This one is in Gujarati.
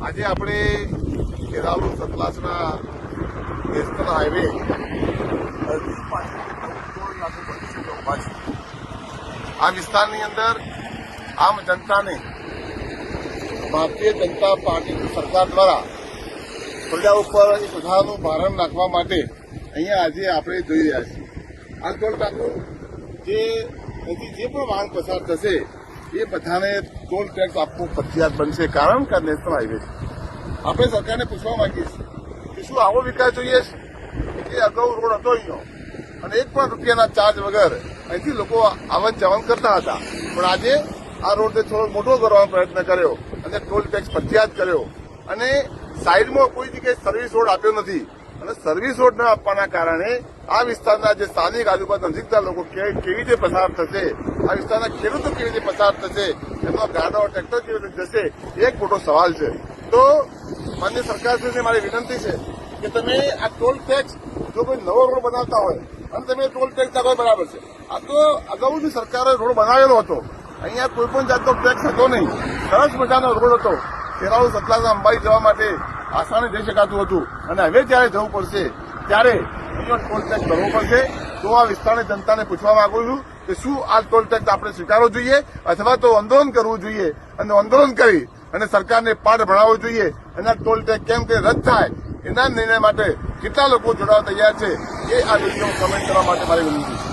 આજે આપણે ખેરાલુ સતલાસના નેશનલ હાઈવે આ વિસ્તારની અંદર આમ જનતાને ભારતીય જનતા પાર્ટીની સરકાર દ્વારા પ્રજા ઉપર એક વધારાનું ભારણ નાખવા માટે અહીંયા આજે આપણે જોઈ રહ્યા છીએ. આ ટોલ ટાંકો જે પણ વાહન પસાર થશે એ બધાને ટોલ ટેક્સ આપવો ફરજિયાત બનશે, કારણ કે નેશનલ હાઈવે છે. આપણે સરકારને પૂછવા માંગીએ છીએ કે શું આવો વિકાસ જોઈએ છે કે અગાઉ રોડ હતો અહીંનો અને એક પણ રૂપિયાના ચાર્જ વગર અહીંથી લોકો આવન જાવન કરતા હતા, પણ આજે આ રોડને થોડો મોટો કરવાનો પ્રયત્ન કર્યો અને ટોલ ટેક્સ ફરજિયાત કર્યો અને સાઈડમાં કોઈ જગ્યાએ સર્વિસ રોડ આપ્યો નથી. અને સર્વિસ રોડ ન આપવાના કારણે આ વિસ્તારના જે સ્થાનિક આજુબાજુ નજીકના લોકો કેવી રીતે પસાર થશે, આ વિસ્તારના ખેડૂતો કેવી રીતે પસાર થશે, એમનો ગાડો ટ્રેક્ટર કેવી રીતે જશે, એક મોટો સવાલ છે. તો માન્ય સરકારશ્રીને મારી વિનંતી છે કે તમે આ ટોલ ટેક્સ જો કોઈ નવો રોડ બનાવતા હોય અને તમે ટોલ ટેક્સ નાખો બરાબર છે. આ તો અગાઉની સરકારે રોડ બનાવેલો હતો, અહીંયા કોઈ પણ જાતનો ટેક્સ હતો નહીં, સરસ મજાનો રોડ હતો. ખેરાલુ સતલાસના અંબાજી જવા માટે આસાની જઈ શકાતું હતું અને હવે જયારે જવું પડશે ત્યારે અહીંયા ટોલ ટેક્સ ભરવો પડશે. તો આ વિસ્તારની જનતાને પૂછવા માંગુ છું કે શું આ ટોલ ટેક્સ આપણે સ્વીકારવો જોઈએ અથવા તો આંદોલન કરવું જોઈએ અને આંદોલન કરી અને સરકારને પાઠ ભણાવવો જોઈએ અને આ ટોલ ટેક્સ કેમ કે રદ થાય એના નિર્ણય માટે કેટલા લોકો જોડાવા તૈયાર છે એ આ વિડીયો કમેન્ટ કરવા માટે મારી વિનંતી છે.